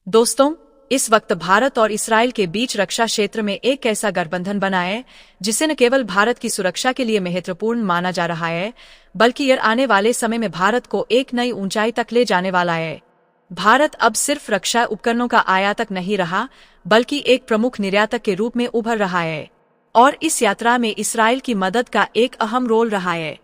दोस्तों, इस वक्त भारत और इसराइल के बीच रक्षा क्षेत्र में एक ऐसा गठबंधन बना है जिसे न केवल भारत की सुरक्षा के लिए महत्वपूर्ण माना जा रहा है, बल्कि यह आने वाले समय में भारत को एक नई ऊंचाई तक ले जाने वाला है। भारत अब सिर्फ रक्षा उपकरणों का आयातक नहीं रहा, बल्कि एक प्रमुख निर्यातक के रूप में उभर रहा है, और इस यात्रा में इसराइल की मदद का एक अहम रोल रहा है।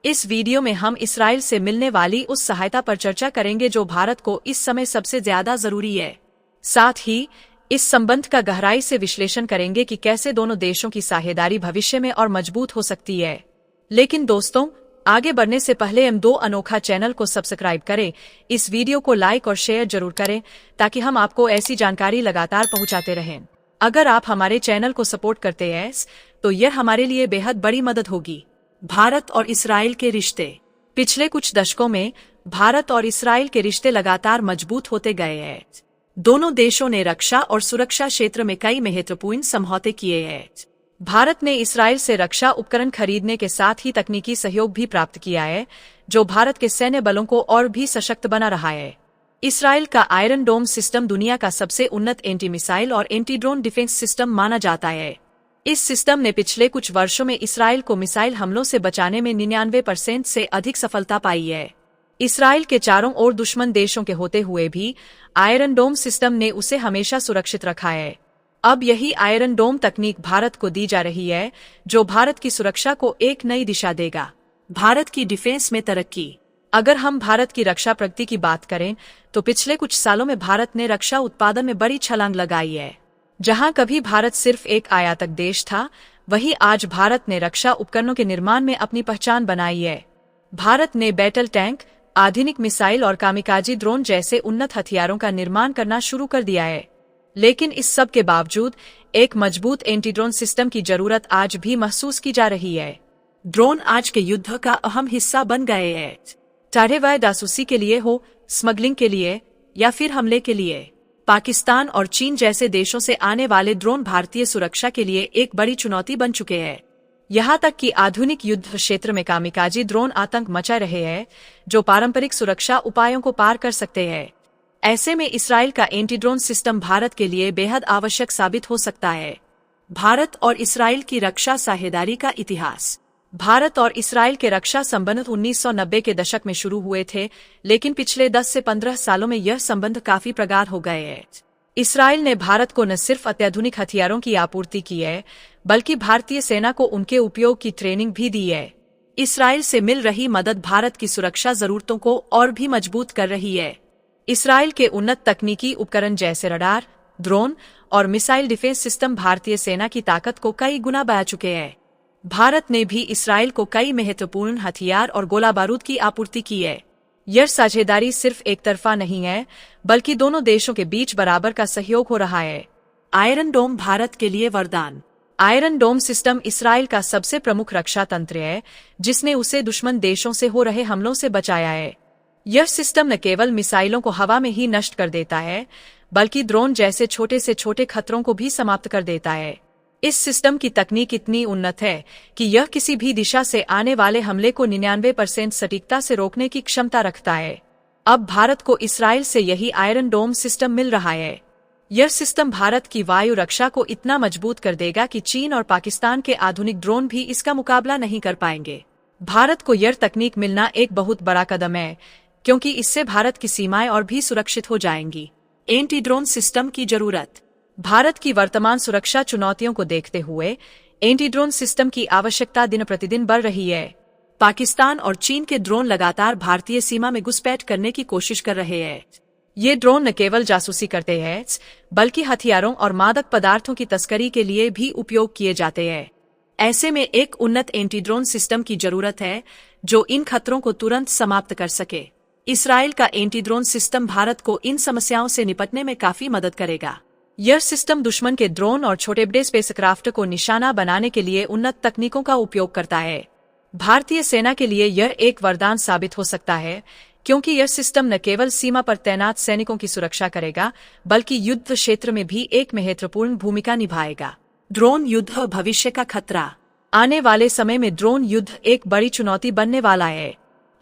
इस वीडियो में हम इसराइल से मिलने वाली उस सहायता पर चर्चा करेंगे जो भारत को इस समय सबसे ज्यादा जरूरी है। साथ ही इस संबंध का गहराई से विश्लेषण करेंगे कि कैसे दोनों देशों की साझेदारी भविष्य में और मजबूत हो सकती है। लेकिन दोस्तों, आगे बढ़ने से पहले हम दो अनोखा चैनल को सब्सक्राइब करें, इस वीडियो को लाइक और शेयर जरूर करें ताकि हम आपको ऐसी जानकारी लगातार पहुंचाते रहें। अगर आप हमारे चैनल को सपोर्ट करते हैं तो यह हमारे लिए बेहद बड़ी मदद होगी। भारत और इसराइल के रिश्ते। पिछले कुछ दशकों में भारत और इसराइल के रिश्ते लगातार मजबूत होते गए हैं। दोनों देशों ने रक्षा और सुरक्षा क्षेत्र में कई महत्वपूर्ण समझौते किए हैं। भारत ने इसराइल से रक्षा उपकरण खरीदने के साथ ही तकनीकी सहयोग भी प्राप्त किया है, जो भारत के सैन्य बलों को और भी सशक्त बना रहा है। इसराइल का आयरन डोम सिस्टम दुनिया का सबसे उन्नत एंटी मिसाइल और एंटी ड्रोन डिफेंस सिस्टम माना जाता है। इस सिस्टम ने पिछले कुछ वर्षों में इसराइल को मिसाइल हमलों से बचाने में 99% से अधिक सफलता पाई है। इसराइल के चारों ओर दुश्मन देशों के होते हुए भी आयरन डोम सिस्टम ने उसे हमेशा सुरक्षित रखा है। अब यही आयरन डोम तकनीक भारत को दी जा रही है, जो भारत की सुरक्षा को एक नई दिशा देगा। भारत की डिफेंस में तरक्की। अगर हम भारत की रक्षा प्रगति की बात करें तो पिछले कुछ सालों में भारत ने रक्षा उत्पादन में बड़ी छलांग लगाई है। जहां कभी भारत सिर्फ एक आयातक देश था, वहीं आज भारत ने रक्षा उपकरणों के निर्माण में अपनी पहचान बनाई है। भारत ने बैटल टैंक, आधुनिक मिसाइल और कामिकाजी ड्रोन जैसे उन्नत हथियारों का निर्माण करना शुरू कर दिया है। लेकिन इस सब के बावजूद एक मजबूत एंटी ड्रोन सिस्टम की जरूरत आज भी महसूस की जा रही है। ड्रोन आज के युद्ध का अहम हिस्सा बन गए हैं, चाहे वह जासूसी के लिए हो, स्मगलिंग के लिए या फिर हमले के लिए। पाकिस्तान और चीन जैसे देशों से आने वाले ड्रोन भारतीय सुरक्षा के लिए एक बड़ी चुनौती बन चुके हैं। यहाँ तक कि आधुनिक युद्ध क्षेत्र में कामिकाजी ड्रोन आतंक मचा रहे हैं, जो पारंपरिक सुरक्षा उपायों को पार कर सकते हैं। ऐसे में इसराइल का एंटी ड्रोन सिस्टम भारत के लिए बेहद आवश्यक साबित हो सकता है। भारत और इसराइल की रक्षा साझेदारी का इतिहास। भारत और इसराइल के रक्षा संबंध 1990 के दशक में शुरू हुए थे, लेकिन पिछले 10 से 15 सालों में यह संबंध काफी प्रगाढ़ हो गए हैं। इसराइल ने भारत को न सिर्फ अत्याधुनिक हथियारों की आपूर्ति की है, बल्कि भारतीय सेना को उनके उपयोग की ट्रेनिंग भी दी है। इसराइल से मिल रही मदद भारत की सुरक्षा जरूरतों को और भी मजबूत कर रही है। इसराइल के उन्नत तकनीकी उपकरण जैसे रडार, ड्रोन और मिसाइल डिफेंस सिस्टम भारतीय सेना की ताकत को कई गुना बढ़ा चुके हैं। भारत ने भी इसराइल को कई महत्वपूर्ण हथियार और गोला बारूद की आपूर्ति की है। यह साझेदारी सिर्फ एक तरफा नहीं है, बल्कि दोनों देशों के बीच बराबर का सहयोग हो रहा है। आयरन डोम भारत के लिए वरदान। आयरन डोम सिस्टम इसराइल का सबसे प्रमुख रक्षा तंत्र है, जिसने उसे दुश्मन देशों से हो रहे हमलों से बचाया है। यह सिस्टम न केवल मिसाइलों को हवा में ही नष्ट कर देता है, बल्कि ड्रोन जैसे छोटे से छोटे खतरों को भी समाप्त कर देता है। इस सिस्टम की तकनीक इतनी उन्नत है कि यह किसी भी दिशा से आने वाले हमले को 99% सटीकता से रोकने की क्षमता रखता है। अब भारत को इसराइल से यही आयरन डोम सिस्टम मिल रहा है। यह सिस्टम भारत की वायु रक्षा को इतना मजबूत कर देगा कि चीन और पाकिस्तान के आधुनिक ड्रोन भी इसका मुकाबला नहीं कर पाएंगे। भारत को यह तकनीक मिलना एक बहुत बड़ा कदम है, क्योंकि इससे भारत की सीमाएं और भी सुरक्षित हो जाएंगी। एंटी ड्रोन सिस्टम की जरूरत। भारत की वर्तमान सुरक्षा चुनौतियों को देखते हुए एंटी ड्रोन सिस्टम की आवश्यकता दिन प्रतिदिन बढ़ रही है। पाकिस्तान और चीन के ड्रोन लगातार भारतीय सीमा में घुसपैठ करने की कोशिश कर रहे हैं। ये ड्रोन न केवल जासूसी करते हैं, बल्कि हथियारों और मादक पदार्थों की तस्करी के लिए भी उपयोग किए जाते हैं। ऐसे में एक उन्नत एंटी ड्रोन सिस्टम की जरूरत है, जो इन खतरों को तुरंत समाप्त कर सके। इसराइल का एंटी ड्रोन सिस्टम भारत को इन समस्याओं से निपटने में काफी मदद करेगा। यह सिस्टम दुश्मन के ड्रोन और छोटे बड़े स्पेसक्राफ्ट को निशाना बनाने के लिए उन्नत तकनीकों का उपयोग करता है। भारतीय सेना के लिए यह एक वरदान साबित हो सकता है, क्योंकि यह सिस्टम न केवल सीमा पर तैनात सैनिकों की सुरक्षा करेगा, बल्कि युद्ध क्षेत्र में भी एक महत्वपूर्ण भूमिका निभाएगा। ड्रोन युद्ध भविष्य का खतरा। आने वाले समय में ड्रोन युद्ध एक बड़ी चुनौती बनने वाला है।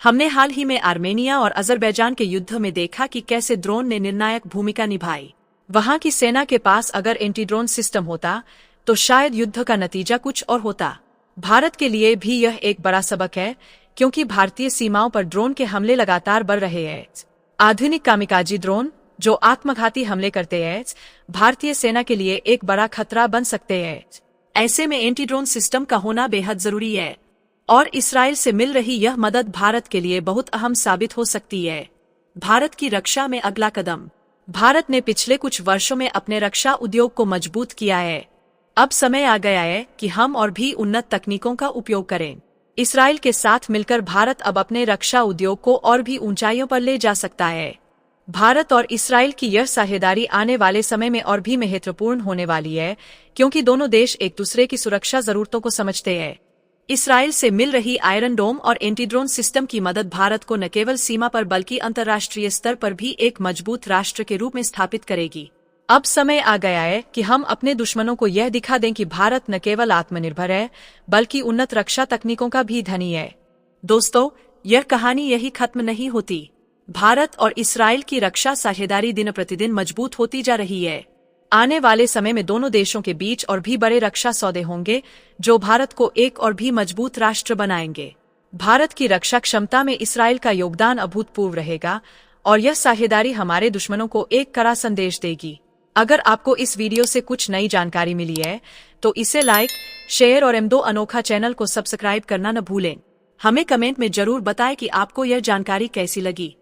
हमने हाल ही में आर्मेनिया और अजरबैजान के युद्ध में देखा कि कैसे ड्रोन ने निर्णायक भूमिका निभाई। वहां की सेना के पास अगर एंटी ड्रोन सिस्टम होता तो शायद युद्ध का नतीजा कुछ और होता। भारत के लिए भी यह एक बड़ा सबक है, क्योंकि भारतीय सीमाओं पर ड्रोन के हमले लगातार बढ़ रहे हैं। आधुनिक कामिकाजी ड्रोन जो आत्मघाती हमले करते हैं, भारतीय सेना के लिए एक बड़ा खतरा बन सकते हैं। ऐसे में एंटी ड्रोन सिस्टम का होना बेहद जरूरी है और इस्राइल से मिल रही यह मदद भारत के लिए बहुत अहम साबित हो सकती है। भारत की रक्षा में अगला कदम। भारत ने पिछले कुछ वर्षों में अपने रक्षा उद्योग को मजबूत किया है। अब समय आ गया है कि हम और भी उन्नत तकनीकों का उपयोग करें। इस्राइल के साथ मिलकर भारत अब अपने रक्षा उद्योग को और भी ऊंचाइयों पर ले जा सकता है। भारत और इस्राइल की यह साझेदारी आने वाले समय में और भी महत्वपूर्ण होने वाली है, क्योंकि दोनों देश एक दूसरे की सुरक्षा जरूरतों को समझते हैं। इस्राइल से मिल रही आयरन डोम और एंटी ड्रोन सिस्टम की मदद भारत को न केवल सीमा पर बल्कि अंतर्राष्ट्रीय स्तर पर भी एक मजबूत राष्ट्र के रूप में स्थापित करेगी। अब समय आ गया है कि हम अपने दुश्मनों को यह दिखा दें कि भारत न केवल आत्मनिर्भर है बल्कि उन्नत रक्षा तकनीकों का भी धनी है। दोस्तों, यह कहानी यही खत्म नहीं होती। भारत और इस्राइल की रक्षा साझेदारी दिन प्रतिदिन मजबूत होती जा रही है। आने वाले समय में दोनों देशों के बीच और भी बड़े रक्षा सौदे होंगे जो भारत को एक और भी मजबूत राष्ट्र बनाएंगे। भारत की रक्षा क्षमता में इस्राइल का योगदान अभूतपूर्व रहेगा और यह साझेदारी हमारे दुश्मनों को एक कड़ा संदेश देगी। अगर आपको इस वीडियो से कुछ नई जानकारी मिली है तो इसे लाइक, शेयर और M2 अनोखा चैनल को सब्सक्राइब करना न भूलें। हमें कमेंट में जरूर बताएं कि आपको यह जानकारी कैसी लगी।